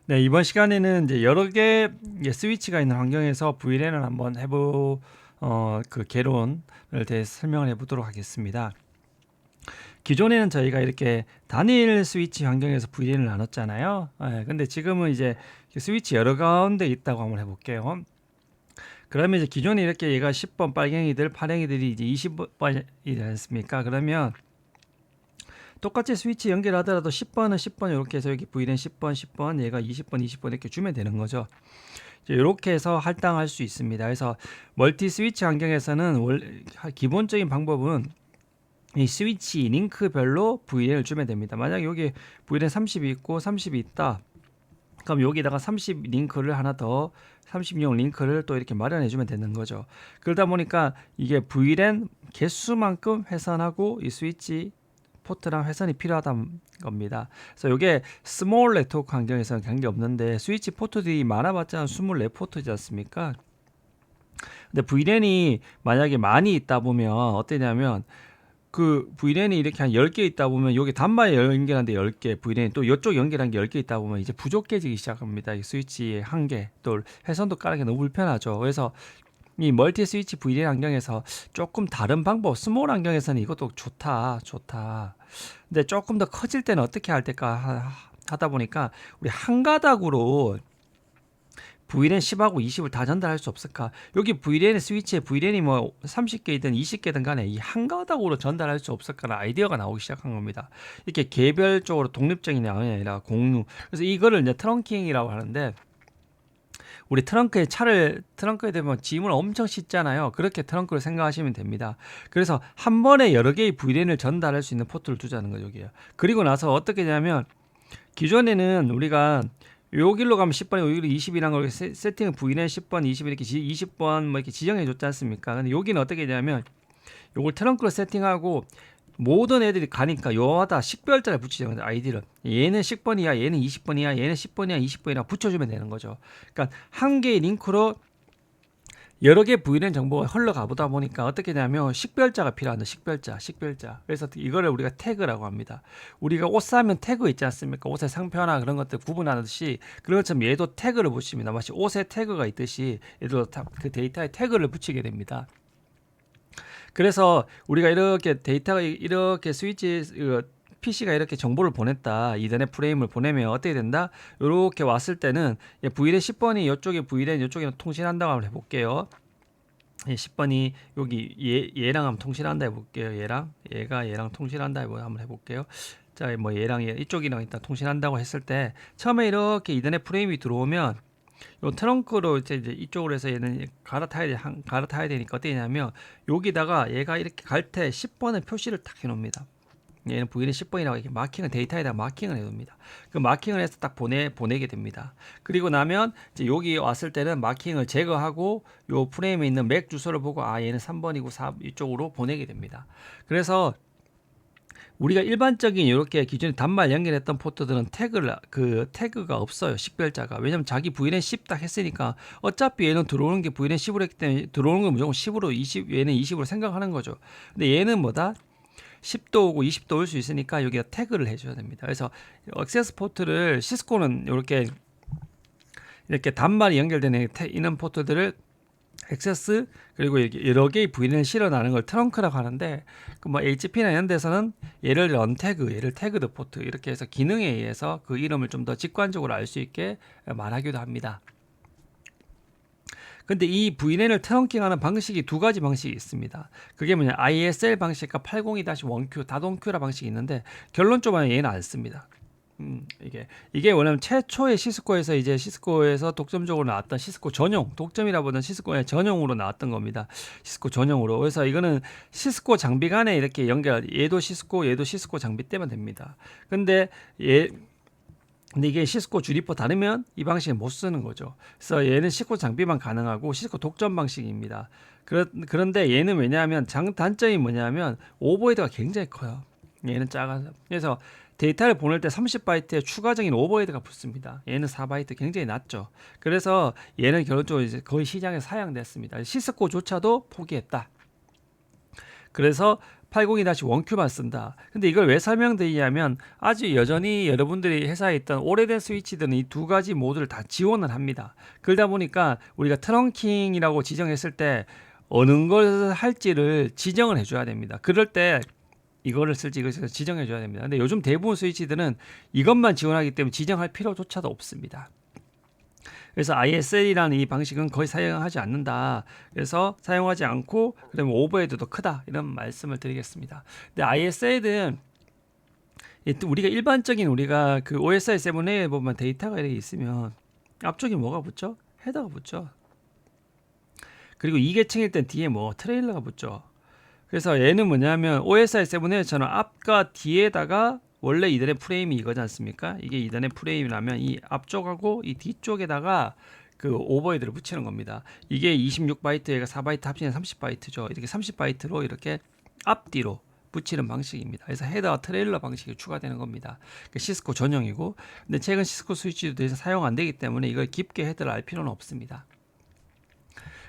네, 이번 시간에는 이제 여러 개의 스위치가 있는 환경에서 VLAN을 한번 그 개론을 대해서 설명을 해보도록 하겠습니다. 기존에는 저희가 이렇게 단일 스위치 환경에서 VLAN을 나눴잖아요. 근데 지금은 이제 스위치 여러 가운데 있다고 한번 해볼게요. 그러면 이제 기존에 이렇게 얘가 10번 빨갱이들, 파랭이들이 이제 20번이지 않습니까? 그러면 똑같이 스위치 연결하더라도 10번은 10번 이렇게 해서 여기 VLAN 10번, 10번, 얘가 20번, 20번 이렇게 주면 되는 거죠. 이렇게 해서 할당할 수 있습니다. 그래서 멀티 스위치 환경에서는 기본적인 방법은 이 스위치 링크별로 VLAN을 주면 됩니다. 만약 여기 VLAN 30이 있고 30이 있다. 그럼 여기다가 30 링크를 하나 더 30용 링크를 또 이렇게 마련해 주면 되는 거죠. 그러다 보니까 이게 VLAN 개수만큼 회선하고 이 스위치 포트랑 회선이 필요하다는 겁니다. 그래서 이게 스몰 네트워크 환경에서는 관계 없는데 스위치 포트들이 많아봤자 24포트지 않습니까? 근데 VLAN이 만약에 많이 있다 보면 어떠냐면 그 VLAN이 이렇게 한 10개 있다 보면 여기 단말에 연결한 데 10개 VLAN이 또 이쪽 연결한 게 10개 있다 보면 이제 부족해지기 시작합니다. 이 스위치의 한계 또 회선도 까는 게 너무 불편하죠. 그래서 이 멀티 스위치 VLAN 환경에서 조금 다른 방법, 스몰 환경에서는 이것도 좋다. 근데 조금 더 커질 때는 어떻게 할 때까 하다 보니까 우리 한 가닥으로 VLAN 10하고 20을 다 전달할 수 없을까? 여기 VLAN 스위치에 VLAN이 뭐 30개이든 20개든 간에 이 한 가닥으로 전달할 수 없을까라는 아이디어가 나오기 시작한 겁니다. 이렇게 개별적으로 독립적인 내용이 아니라 공유. 그래서 이거를 이제 트렁킹이라고 하는데 우리 트렁크에 대면 짐을 엄청 싣잖아요. 그렇게 트렁크를 생각하시면 됩니다. 그래서 한 번에 여러 개의 VLAN을 전달할 수 있는 포트를 두자는 거죠, 여기요. 그리고 나서 어떻게 되냐면 기존에는 우리가 요 길로 가면 10번에 요 길로 20이라는 걸 세팅을 VLAN 10번, 20 이렇게 20번 뭐 이렇게 지정해 줬지 않습니까? 근데 여기는 어떻게 되냐면 요걸 트렁크로 세팅하고 모든 애들이 가니까 요마다 식별자를 붙이죠. 아이디를. 얘는 10번이야, 얘는 20번이야, 얘는 10번이야, 20번이야 붙여주면 되는 거죠. 그러니까 한 개의 링크로 여러 개 VLAN 정보가 흘러가 보다 보니까 어떻게 되냐면 식별자가 필요한다. 식별자. 그래서 이거를 우리가 태그라고 합니다. 우리가 옷 사면 태그 있지 않습니까? 옷의 상표나 그런 것들 구분하듯이 그런 것처럼 얘도 태그를 붙입니다. 마치 옷에 태그가 있듯이 얘도 그 데이터에 태그를 붙이게 됩니다. 그래서 우리가 이렇게 데이터가 이렇게 스위치 PC가 이렇게 정보를 보냈다. 이더넷 프레임을 보내면 어떻게 된다? 이렇게 왔을 때는 VLAN 10번이 이쪽에 VLAN 이쪽에 통신한다고 한번 해볼게요. 10번이 여기 얘랑 한번 통신한다 해볼게요. 얘랑 통신한다 한번 해볼게요. 자, 뭐 얘랑 이쪽이랑 일단 통신한다고 했을 때 처음에 이렇게 이더넷 프레임이 들어오면 요 트렁크로 이제 이쪽으로 해서 얘는 갈아타야 되니까 어떻게 되냐면 여기다가 얘가 이렇게 갈 때 10번의 표시를 딱 해놓습니다. 얘는 VLAN 10번이라고 이렇게 마킹을 데이터에다 마킹을 해둡니다. 그 마킹을 해서 딱 보내게 됩니다. 그리고 나면 이제 여기 왔을 때는 마킹을 제거하고 요 프레임에 있는 맥 주소를 보고 아 얘는 3번이고 4 이쪽으로 보내게 됩니다. 그래서 우리가 일반적인 이렇게 기존에 단말 연결했던 포트들은 태그가 없어요. 식별자가. 왜냐면 자기 VLAN 10 딱 했으니까 어차피 얘는 들어오는 게 VLAN 10으로 했기 때문에 들어오는 건 무조건 10으로 20 얘는 20으로 생각하는 거죠. 근데 얘는 뭐다? 10도 오고 20도 올 수 있으니까 여기다 태그를 해줘야 됩니다. 그래서 액세스 포트를 시스코는 이렇게 단말이 연결되는 이런 포트들을 액세스 그리고 이렇게 여러 개의 VLAN을 실어나는 걸 트렁크라고 하는데 그 뭐 HP나 이런 데서는 얘를 언태그, 얘를 태그드 포트 이렇게 해서 기능에 의해서 그 이름을 좀 더 직관적으로 알 수 있게 말하기도 합니다. 근데 이 VLAN을 트렁킹하는 방식이 두 가지 방식이 있습니다. 그게 뭐냐 ISL 방식과 802-1Q 다동Q라 방식이 있는데 결론적으로 얘는 안 씁니다. 이게 뭐냐면 최초의 시스코에서 독점적으로 나왔던 시스코 전용 독점이라 보던 시스코의 전용으로 나왔던 겁니다. 시스코 전용으로. 그래서 이거는 시스코 장비 간에 이렇게 얘도 시스코 장비 때면 됩니다. 근데 이게 시스코 주리퍼 다르면 이 방식은 못 쓰는 거죠. 그래서 얘는 시스코 장비만 가능하고 시스코 독점 방식입니다. 그런데 얘는 왜냐하면 단점이 뭐냐면 오버헤드가 굉장히 커요. 얘는 작아서. 그래서 데이터를 보낼 때 30바이트에 추가적인 오버헤드가 붙습니다. 얘는 4바이트 굉장히 낮죠. 그래서 얘는 결론적으로 이제 거의 시장에 사양됐습니다. 시스코조차도 포기했다. 그래서 802-1Q만 쓴다. 근데 이걸 왜 설명드리냐면 아직 여전히 여러분들이 회사에 있던 오래된 스위치들은 이 두 가지 모두를 다 지원을 합니다. 그러다 보니까 우리가 트렁킹이라고 지정했을 때 어느 걸 할지를 지정을 해줘야 됩니다. 그럴 때 이거를 쓸지 이것을 쓸지 지정해 줘야 됩니다. 근데 요즘 대부분 스위치들은 이것만 지원하기 때문에 지정할 필요조차도 없습니다. 그래서 ISL이라는 이 방식은 거의 사용하지 않는다. 그래서 사용하지 않고 그러면 오버헤드도 크다. 이런 말씀을 드리겠습니다. 근데 ISL은 우리가 일반적인 우리가 그 OSI 7A에 보면 데이터가 이렇게 있으면 앞쪽에 뭐가 붙죠? 헤더가 붙죠. 그리고 2계층일 땐 뒤에 뭐 트레일러가 붙죠. 그래서 얘는 뭐냐면 OSI 7A처럼 앞과 뒤에다가 원래 이더넷 프레임이 이거지 않습니까? 이게 이더넷 프레임이라면 이 앞쪽하고 이 뒤쪽에다가 그 오버헤드를 붙이는 겁니다. 이게 26바이트 얘가 4바이트 합치면 30바이트죠. 이렇게 30바이트로 이렇게 앞뒤로 붙이는 방식입니다. 그래서 헤더와 트레일러 방식이 추가되는 겁니다. 시스코 전용이고, 근데 최근 시스코 스위치도 더 이상 사용 안 되기 때문에 이걸 깊게 헤더를 알 필요는 없습니다.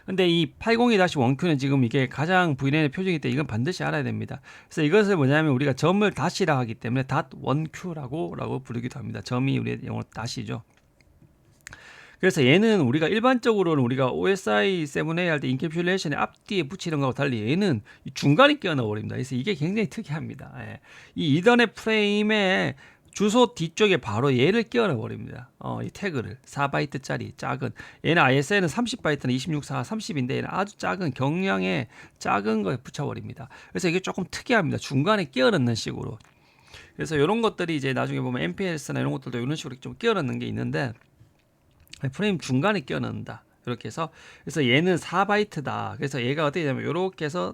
근데 이 802-1Q는 지금 이게 가장 VLAN의 표준이기 때문에 이건 반드시 알아야 됩니다. 그래서 이것을 뭐냐면 우리가 점을 다시라 하기 때문에 .1Q라고 부르기도 합니다. 점이 우리 영어로 다시죠. 그래서 얘는 우리가 일반적으로는 우리가 OSI 7A 할 때 인캡슐레이션의 앞뒤에 붙이는 거하고 달리 얘는 중간에 끼워 넣어 버립니다. 그래서 이게 굉장히 특이합니다. 예. 이 이더넷 프레임에 주소 뒤쪽에 바로 얘를 끼워 넣어 버립니다. 이 태그를 4바이트짜리 작은, 얘는 ISL은 30바이트는 26, 4, 30인데 얘는 아주 작은 경량의 작은 거에 붙여 버립니다. 그래서 이게 조금 특이합니다. 중간에 끼워 넣는 식으로. 그래서 이런 것들이 이제 나중에 보면 MPLS나 이런 것들도 이런 식으로 좀 끼워 넣는 게 있는데 프레임 중간에 끼워 넣는다. 이렇게 해서 그래서 얘는 4바이트다. 그래서 얘가 어떻게 되냐면 이렇게 해서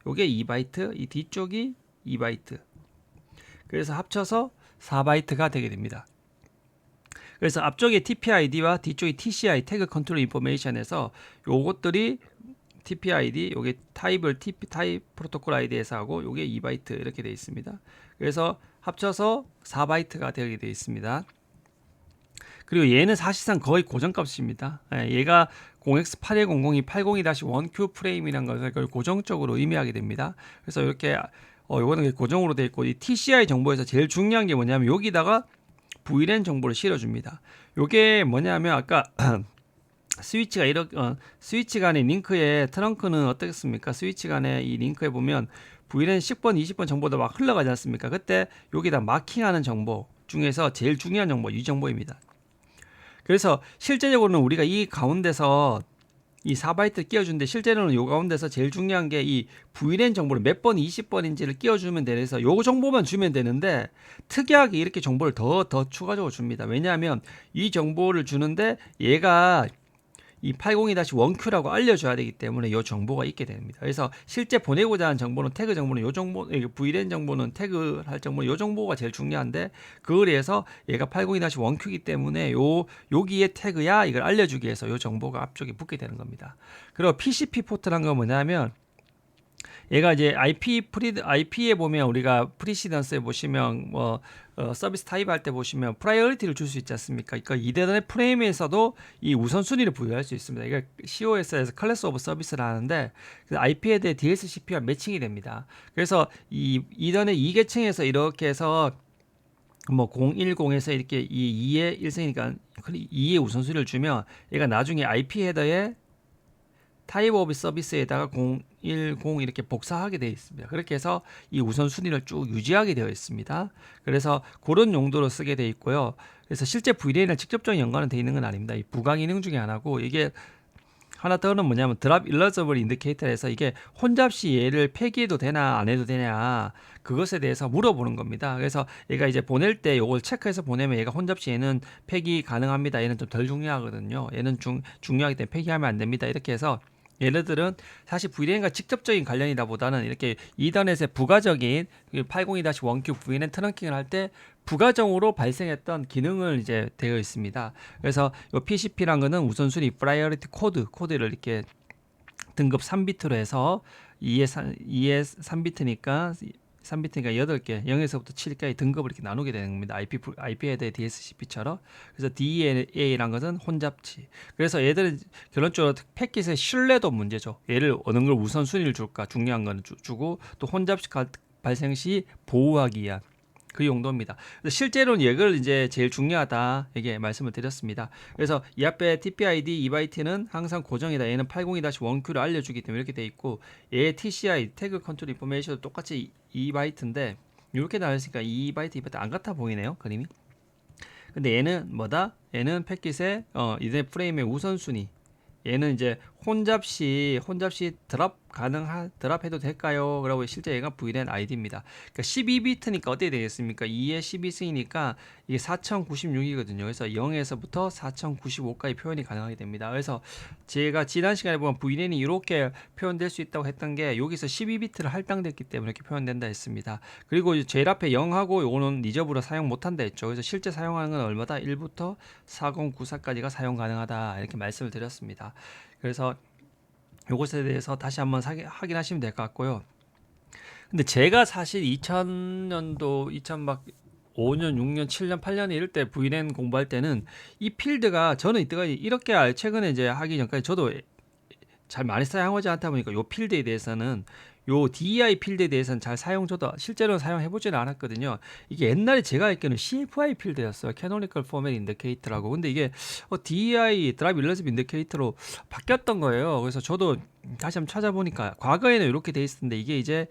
요게 2바이트, 이 뒤쪽이 2바이트. 그래서 합쳐서 4바이트가 되게 됩니다. 그래서 앞쪽에 TPID와 뒤쪽에 TCI 태그 컨트롤 인포메이션에서 요것들이 TPID, 요게 타입을 타입 프로토콜 아이디에서 하고 요게 2바이트 이렇게 되어 있습니다. 그래서 합쳐서 4바이트가 되게 되어 있습니다. 그리고 얘는 사실상 거의 고정값입니다. 얘가 0x8100이 802-1Q 프레임이라는 것을 고정적으로 의미하게 됩니다. 그래서 이렇게 요거는 고정으로 되어 있고, 이 TCI 정보에서 제일 중요한 게 뭐냐면 여기다가 VLAN 정보를 실어줍니다. 요게 뭐냐면 아까 스위치가 이렇게 스위치 간의 링크에 트렁크는 어떻겠습니까? 스위치 간의 이 링크에 보면 VLAN 10번, 20번 정보도 막 흘러가지 않습니까? 그때 여기다 마킹하는 정보 중에서 제일 중요한 정보 이 정보입니다. 그래서 실제적으로는 우리가 이 가운데서 이 4바이트 끼워주는데 실제로는 요 가운데서 제일 중요한 게 이 VLAN 정보를 몇 번 20번인지를 끼워주면 돼서 요 정보만 주면 되는데 특이하게 이렇게 정보를 더 추가적으로 줍니다. 왜냐하면 이 정보를 주는데 얘가 이 802-1Q라고 알려줘야 되기 때문에 이 정보가 있게 됩니다. 그래서 실제 보내고자 하는 정보는 태그 정보는 이 정보, VLAN 정보는 태그 할 정보는 이 정보가 제일 중요한데 그걸 위해서 얘가 802-1Q이기 때문에 여기에 태그야 이걸 알려주기 위해서 이 정보가 앞쪽에 붙게 되는 겁니다. 그리고 PCP 포트란 건 뭐냐면 얘가 이제 IP에 보면 우리가 프리시던스에 보시면 서비스 타입 할 때 보시면 프라이어리티를 줄 수 있지 않습니까? 그러니까 이더넷 프레임에서도 이 우선순위를 부여할 수 있습니다. 이게 COS에서 클래스 오브 서비스를 하는데 IP에 대해 DSCP와 매칭이 됩니다. 그래서 이 이더넷 2계층에서 이렇게 해서 뭐 010에서 이렇게 이 2의 1승이니까 2의 우선순위를 주면 얘가 나중에 IP 헤더에 타입 오브 서비스에다가 010 이렇게 복사하게 되어 있습니다. 그렇게 해서 이 우선순위를 쭉 유지하게 되어 있습니다. 그래서 그런 용도로 쓰게 되어 있고요. 그래서 실제 VLAN을 직접적인 연관은 되어 있는 건 아닙니다. 이 부가 기능 중에 하나고, 이게 하나 더는 뭐냐면 드랍 일러저블 인디케이터에서 이게 혼잡시 얘를 폐기해도 되나 안 해도 되냐 그것에 대해서 물어보는 겁니다. 그래서 얘가 이제 보낼 때 이걸 체크해서 보내면 얘가 혼잡시 얘는 폐기 가능합니다. 얘는 좀 덜 중요하거든요. 얘는 중요하기 때문에 폐기하면 안 됩니다. 이렇게 해서 얘네들은 사실 VLAN과 직접적인 관련이다 보다는 이렇게 이더넷의 부가적인 802-1Q VLAN 트렁킹을 할 때 부가적으로 발생했던 기능을 이제 되어 있습니다. 그래서 이 PCP란 거는 우선순위 프라이어리티 코드를 이렇게 등급 3비트로 해서 2에 3비트니까 3비트니까 8개, 0에서부터 7까지 등급을 이렇게 나누게 되는 겁니다. IP 헤더 DSCP처럼. 그래서 DEA라는 것은 혼잡치. 그래서 얘들은 결론적으로 패킷의 신뢰도 문제죠. 얘를 어느 걸 우선순위를 줄까, 중요한 거는 주고, 또 혼잡치 발생 시 보호하기 위한 그 용도입니다. 실제로는 이걸 이제 제일 중요하다 이게 말씀을 드렸습니다. 그래서 이 앞에 TPID 2바이트는 항상 고정이다. 얘는 802-1Q를 알려주기 때문에 이렇게 돼 있고, 얘 TCI 태그 컨트롤 인포메이션도 똑같이 2바이트인데 이렇게 나왔으니까 2바이트 안 같아 보이네요, 그림이. 근데 얘는 뭐다? 얘는 패킷의 이더넷 프레임의 우선순위. 얘는 이제 혼잡시 드랍해도 될까요? 그러고 실제 얘가 VLAN ID입니다. 그러니까 12비트니까 어떻게 되겠습니까? 2에 12승이니까 이게 4096이거든요. 그래서 0에서부터 4095까지 표현이 가능하게 됩니다. 그래서 제가 지난 시간에 보면 VLAN이 이렇게 표현될 수 있다고 했던 게 여기서 12비트를 할당됐기 때문에 이렇게 표현된다 했습니다. 그리고 제일 앞에 0하고 요거는 리저브로 사용 못한다 했죠. 그래서 실제 사용하는 건 얼마다? 1부터 4094까지가 사용 가능하다 이렇게 말씀을 드렸습니다. 그래서 요것에 대해서 다시 한번 확인하시면 될 것 같고요. 근데 제가 사실 2000년도 2005년, 6년, 7년, 8년 이럴 때 VLAN 공부할 때는 이 필드가 저는 이때까지 이렇게 최근에 이제 하기 전까지 저도 잘 많이 사용하지 않다 보니까 요 필드에 대해서는 요 DEI 필드에 대해서는 잘 저도 실제로는 사용해보지는 않았거든요. 이게 옛날에 제가 알기로는 CFI 필드였어요. Canonical Format Indicator라고. 근데 이게 DEI Drive Relative Indicator로 바뀌었던 거예요. 그래서 저도 다시 한번 찾아보니까 과거에는 이렇게 돼 있었는데 이게 이제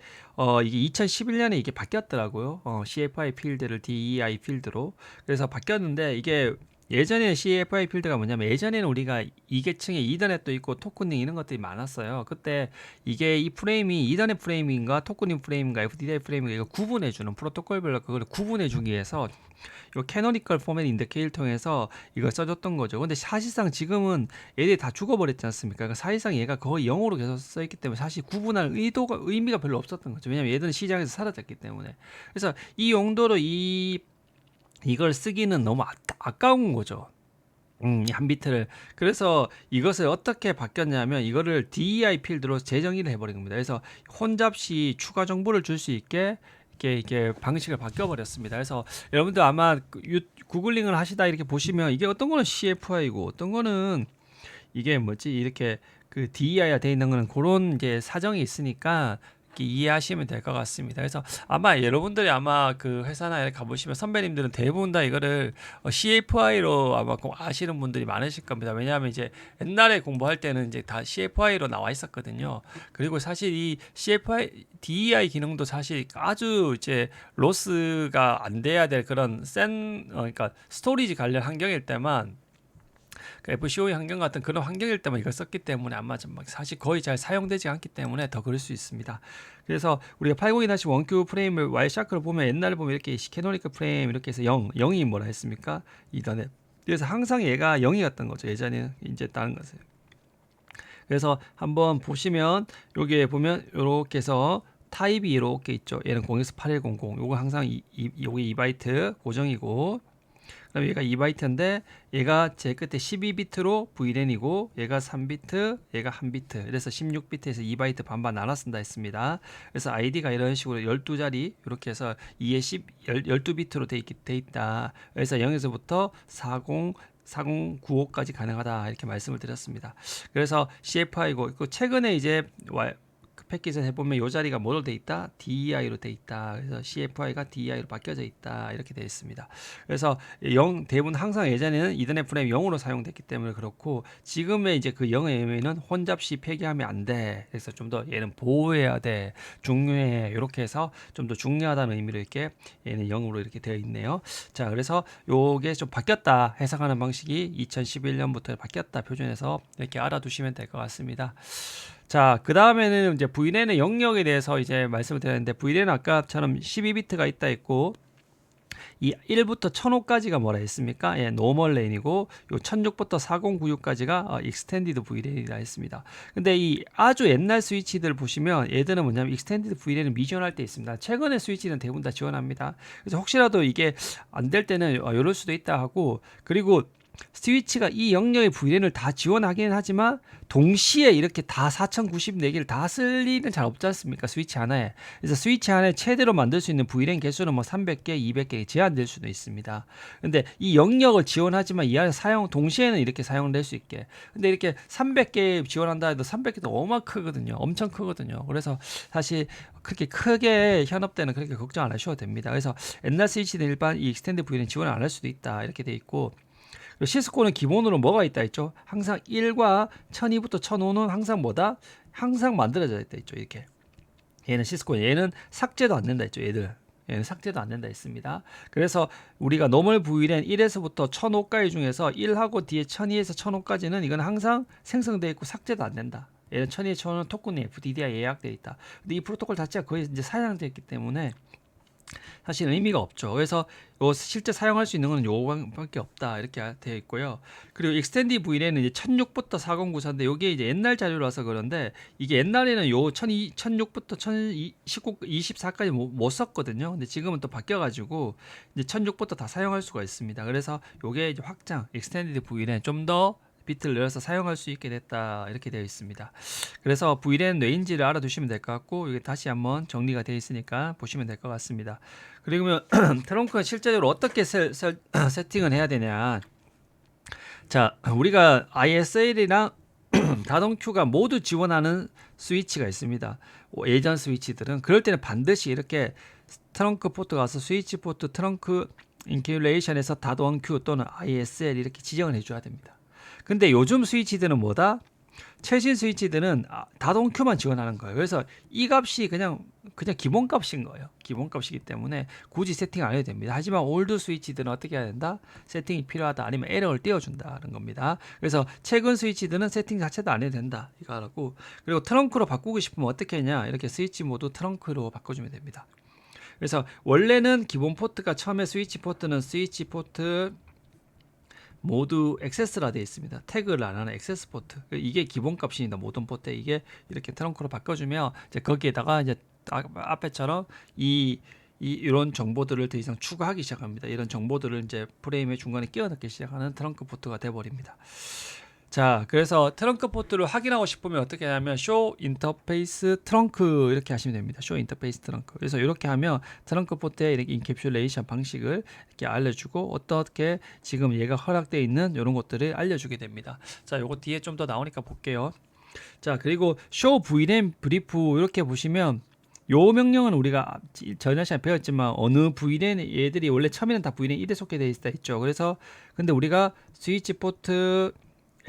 이게 2011년에 이게 바뀌었더라고요. CFI 필드를 DEI 필드로. 그래서 바뀌었는데 이게 예전에 CFI 필드가 뭐냐면 예전에는 우리가 2계층에 이더넷도 있고 토큰링 이런 것들이 많았어요. 그때 이게 이 프레임이 이더넷 프레임인가 토큰링 프레임인가 FDDI 프레임인가 이거 구분해주는 프로토콜별로 그걸 구분해주기 위해서 이 캐노니컬 포맷 인디케이터를 통해서 이걸 써줬던 거죠. 근데 사실상 지금은 얘들이 다 죽어버렸지 않습니까? 그러니까 사실상 얘가 거의 0으로 계속 써있기 때문에 사실 구분할 의미가 별로 없었던 거죠. 왜냐면 얘들은 시장에서 사라졌기 때문에. 그래서 이 용도로 이걸 쓰기는 너무 아까운 거죠. 이 한 비트를. 그래서 이것을 어떻게 바뀌었냐면 이거를 DEI 필드로 재정의를 해버린 겁니다. 그래서 혼잡시 추가 정보를 줄 수 있게 이게 방식을 바뀌어버렸습니다. 그래서 여러분들 아마 구글링을 하시다 이렇게 보시면 이게 어떤 거는 CFI고 어떤 거는 이게 뭐지 이렇게 그 DEI가 돼 있는 거는 그런 이제 사정이 있으니까 이해하시면 될 것 같습니다. 그래서 아마 여러분들이 아마 그 회사나 이렇게 가보시면 선배님들은 대부분 다 이거를 CFI로 아마 꼭 아시는 분들이 많으실 겁니다. 왜냐하면 이제 옛날에 공부할 때는 이제 다 CFI로 나와 있었거든요. 그리고 사실 이 CFI, DEI 기능도 사실 아주 이제 로스가 안 돼야 될 그런 그러니까 스토리지 관련 환경일 때만 FCOE 환경 같은 그런 환경일 때만 이걸 썼기 때문에 아마 좀 사실 거의 잘 사용되지 않기 때문에 더 그럴 수 있습니다. 그래서 우리가 802-1Q 프레임을 와이샤크를 보면 옛날에 보면 이렇게 캐노니컬 프레임 이렇게 해서 0이 뭐라 했습니까? 이더넷. 그래서 항상 얘가 0이었던 거죠. 예전에는 이제 다른 것을. 그래서 한번 보시면 여기에 보면 이렇게 해서 타입이 이렇게 있죠. 얘는 0에서 8100. 요거 항상 요게 2바이트 고정이고 그럼 얘가 2바이트인데 얘가 제 끝에 12비트로 VLAN이고 얘가 3비트, 얘가 1비트. 그래서 16비트에서 2바이트 반반 나눠 쓴다 했습니다. 그래서 아이디가 이런 식으로 12자리 이렇게 해서 2에 12비트로 돼 있다. 그래서 0에서부터 4095까지 가능하다 이렇게 말씀을 드렸습니다. 그래서 CFI고 최근에 이제 패킷을 해보면 이 자리가 뭐로 돼 있다? DEI로 돼 있다. 그래서 CFI가 DEI로 바뀌어져 있다. 이렇게 되어 있습니다. 그래서 대부분 항상 예전에는 이더넷 프레임 0으로 사용됐기 때문에 그렇고 지금의 이제 그 0에는 혼잡시 폐기하면 안 돼. 그래서 좀 더 얘는 보호해야 돼. 중요해. 이렇게 해서 좀 더 중요하다는 의미로 이렇게 얘는 0으로 이렇게 되어 있네요. 자, 그래서 요게 좀 바뀌었다. 해석하는 방식이 2011년부터 바뀌었다. 표준에서 이렇게 알아두시면 될 것 같습니다. 자, 그 다음에는 이제 VLAN의 영역에 대해서 이제 말씀을 드렸는데 VLAN은 아까처럼 12비트가 있다 했고 이 1부터 1005까지가 뭐라 했습니까? 예, 노멀 랜이고 요 1006부터 4096까지가 익스텐디드 VLAN이라 했습니다. 근데 이 아주 옛날 스위치들 보시면 얘들은 뭐냐면 익스텐디드 VLAN을 미지원할 때 있습니다. 최근의 스위치는 대부분 다 지원합니다. 그래서 혹시라도 이게 안 될 때는 이럴 수도 있다 하고 그리고 스위치가 이 영역의 VLAN을 다 지원하기는 하지만 동시에 이렇게 다 4094개를 다 쓸 일은 잘 없지 않습니까? 스위치 하나에. 그래서 스위치 하나에 최대로 만들 수 있는 VLAN 개수는 뭐 300개, 200개 제한될 수도 있습니다. 근데 이 영역을 지원하지만 이 안에 동시에는 이렇게 사용될 수 있게. 근데 이렇게 300개 지원한다 해도 300개도 어마 크거든요. 엄청 크거든요. 그래서 사실 그렇게 크게 현업 때는 그렇게 걱정 안 하셔도 됩니다. 그래서 옛날 스위치는 일반 이 익스텐드 VLAN 지원 안 할 수도 있다. 이렇게 돼 있고, 시스코는 기본으로 뭐가 있다 했죠? 항상 1과 1002부터 1005는 항상 뭐다? 항상 만들어져 있다 했죠. 이렇게. 얘는 시스코, 얘는 삭제도 안 된다 했죠. 얘는 삭제도 안 된다 했습니다. 그래서 우리가 노멀 VLAN 1에서부터 1005까지 중에서 1하고 뒤에 1002에서 1005까지는 이건 항상 생성되어 있고 삭제도 안 된다. 얘는 1002, 1005는 토큰이 FDDI 예약되어 있다. 근데 이 프로토콜 자체가 거의 이제 사양되어 있기 때문에 사실 의미가 없죠. 그래서 요 실제 사용할 수 있는 건 요거밖에 없다 이렇게 되어 있고요. 그리고 익스텐디 VLAN은 이제 1006부터 4094인데 요게 이제 옛날 자료라서 그런데 이게 옛날에는 요 1006부터 1024까지 못 썼거든요. 근데 지금은 또 바뀌어가지고 이제 1006부터 다 사용할 수가 있습니다. 그래서 요게 이제 확장 익스텐디드 VLAN 좀 더 비트를 늘려서 사용할 수 있게 됐다 이렇게 되어 있습니다. 그래서 VLAN 뇌인지를 알아두시면 될 것 같고, 이게 다시 한번 정리가 되어 있으니까 보시면 될 것 같습니다. 그리고 트렁크는 실제적으로 어떻게 세팅을 해야 되냐. 자, 우리가 ISL이랑 다동큐가 모두 지원하는 스위치가 있습니다. 예전 스위치들은 그럴 때는 반드시 이렇게 트렁크 포트 가서 스위치 포트 트렁크 인큐레이션에서 다동큐 또는 ISL 이렇게 지정을 해줘야 됩니다. 근데 요즘 스위치들은 뭐다? 최신 스위치들은 다동큐만 지원하는 거예요. 그래서 이 값이 그냥 기본 값인 거예요. 기본 값이기 때문에 굳이 세팅 안 해도 됩니다. 하지만 올드 스위치들은 어떻게 해야 된다? 세팅이 필요하다. 아니면 에러를 띄워준다는 겁니다. 그래서 최근 스위치들은 세팅 자체도 안 해도 된다. 이거 알았고, 그리고 트렁크로 바꾸고 싶으면 어떻게 하냐? 이렇게 스위치 모두 트렁크로 바꿔주면 됩니다. 그래서 원래는 기본 포트가 처음에 스위치 포트는 스위치 포트 모두 액세스라 되어 있습니다. 태그를 안 하는 액세스 포트. 이게 기본 값입니다. 모든 포트에 이게 이렇게 트렁크로 바꿔주면 이제 거기에다가 이제 앞에처럼 이런 정보들을 더 이상 추가하기 시작합니다. 이런 정보들을 이제 프레임의 중간에 끼워 넣기 시작하는 트렁크 포트가 돼 버립니다. 자, 그래서 트렁크 포트를 확인하고 싶으면 어떻게 하냐면 show 인터페이스 트렁크 이렇게 하시면 됩니다. show 인터페이스 트렁크. 그래서 이렇게 하면 트렁크 포트의 이렇게 인캡슐레이션 방식을 이렇게 알려주고 어떻게 지금 얘가 허락되어 있는 이런 것들을 알려주게 됩니다. 자, 요거 뒤에 좀 더 나오니까 볼게요. 자, 그리고 show VLAN brief 이렇게 보시면 요 명령은 우리가 전에 시간에 배웠지만 어느 VLAN 얘들이 원래 처음에는 다 VLAN 1에 속해 있다 했죠. 그래서 근데 우리가 스위치 포트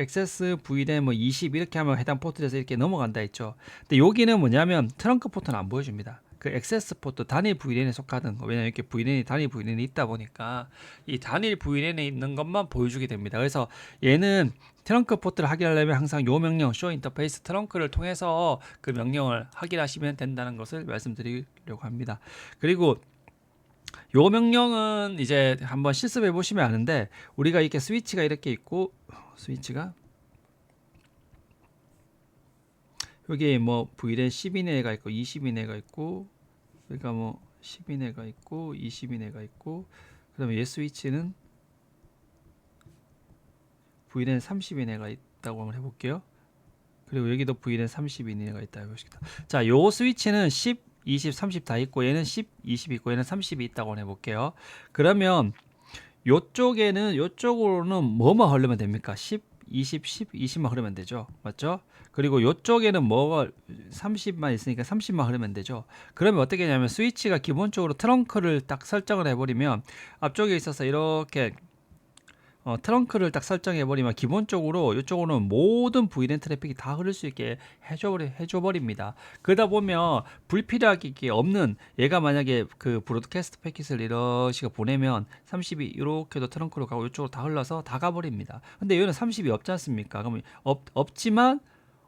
액세스 VLAN 뭐 20 이렇게 하면 해당 포트에서 이렇게 넘어간다 했죠. 근데 여기는 뭐냐면 트렁크 포트는 안 보여줍니다. 그 액세스 포트 단일 VLAN에 속하는 거. 왜냐면 이렇게 VLAN이 단일 VLAN이 있다 보니까 이 단일 VLAN에 있는 것만 보여주게 됩니다. 그래서 얘는 트렁크 포트를 확인하려면 항상 요 명령 show 인터페이스 트렁크를 통해서 그 명령을 확인하시면 된다는 것을 말씀드리려고 합니다. 그리고 요 명령은 이제 한번 실습해 보시면 아는데, 우리가 이렇게 스위치가 이렇게 있고 스위치가 여기 뭐 VLAN 10인회가 있고 20인회가 있고, 그러니까 뭐 10인회가 있고 20인회가 있고, 그다음에 얘 스위치는 VLAN 30인회가 있다고 한번 해볼게요. 그리고 여기도 VLAN 30인회가 있다 해봅시다. 자, 요 스위치는 10, 20, 30 다 있고 얘는 10, 20 있고 얘는 30이 있다고 해볼게요. 그러면 요쪽으로는 뭐만 흐르면 됩니까? 10, 20, 10, 20만 흐르면 되죠. 맞죠? 그리고 요쪽에는 뭐가 30만 있으니까 30만 흐르면 되죠. 그러면 어떻게 하냐면 스위치가 기본적으로 트렁크를 딱 설정을 해버리면 앞쪽에 있어서 이렇게 트렁크를 딱 설정해 버리면 기본적으로 이쪽으로는 모든 VLAN 트래픽이 다 흐를 수 있게 해줘 버립니다. 그러다 보면 불필요하게 없는, 얘가 만약에 그 브로드캐스트 패킷을 이런 식으로 보내면 30이 이렇게도 트렁크로 가고 이쪽으로 다 흘러서 다 가버립니다. 근데 얘는 30이 없지 않습니까? 그러면 없지만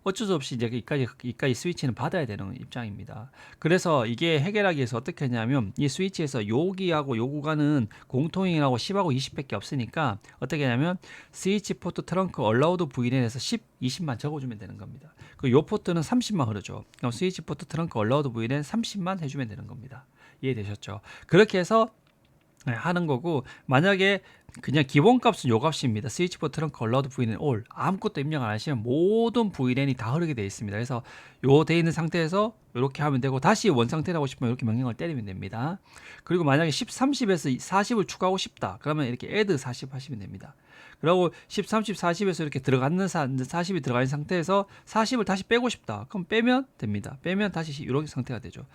어쩔 수 없이 이제 이까지 스위치는 받아야 되는 입장입니다. 그래서 이게 해결하기 위해서 어떻게 하냐면 이 스위치에서 여기하고 요 구간은 공통이라고 10하고 20밖에 없으니까 어떻게 하냐면 스위치 포트 트렁크 얼라우드 VLAN에서 10, 20만 적어주면 되는 겁니다. 그리고 요 포트는 30만 흐르죠. 그럼 스위치 포트 트렁크 얼라우드 VLAN 30만 해주면 되는 겁니다. 이해되셨죠? 그렇게 해서 네, 하는 거고, 만약에 그냥 기본값은 요 값입니다. 스위치 버튼은 걸러드 VLAN all 아무것도 입력 안 하시면 모든 VLAN이 다 흐르게 되어 있습니다. 그래서 요 돼 있는 상태에서 이렇게 하면 되고, 다시 원 상태로 하고 싶으면 이렇게 명령을 때리면 됩니다. 그리고 만약에 10, 30에서 40을 추가하고 싶다 그러면 이렇게 add 40 하시면 됩니다. 그리고 10, 30, 40에서 이렇게 들어가는 40이 들어가 있는 상태에서 40을 다시 빼고 싶다 그럼 빼면 됩니다. 빼면 다시 이렇게 상태가 되죠.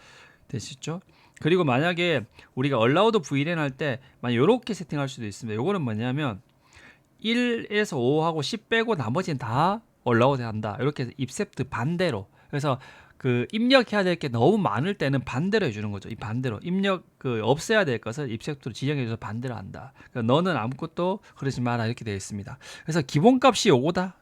되시죠? 그리고 만약에 우리가 allowed VLAN 할 때 만약 이렇게 세팅할 수도 있습니다. 요거는 뭐냐면 1에서 5하고 10 빼고 나머지는 다 allowed 한다. 이렇게 accept 반대로. 그래서 그 입력해야 될 게 너무 많을 때는 반대로 해주는 거죠. 이 반대로 입력 그 없애야 될 것을 accept로 지정해줘서 반대로 한다. 그러니까 너는 아무것도 그러지 마라 이렇게 되어 있습니다. 그래서 기본값이 요거다.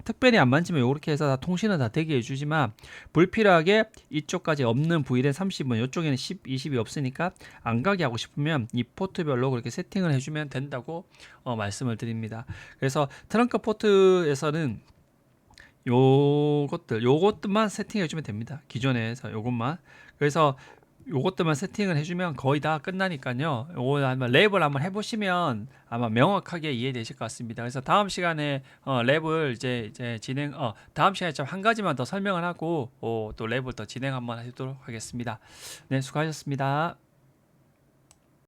특별히 안 만지면 요렇게 해서 다 통신은 다 되게 해주지만 불필요하게 이쪽까지 없는 VLAN 30은 이쪽에는 10, 20이 없으니까 안 가게 하고 싶으면 이 포트별로 그렇게 세팅을 해주면 된다고 말씀을 드립니다. 그래서 트렁크 포트에서는 요것들만 세팅해 주면 됩니다. 기존에서 요것만. 그래서 요것들만 세팅을 해주면 거의 다 끝나니까요. 요거 한번 랩을 한번 해보시면 아마 명확하게 이해되실 것 같습니다. 그래서 다음 시간에 랩을 이제 진행 다음 시간에 좀 한 가지만 더 설명을 하고 또 랩을 더 진행 한번 하도록 하겠습니다. 네, 수고하셨습니다.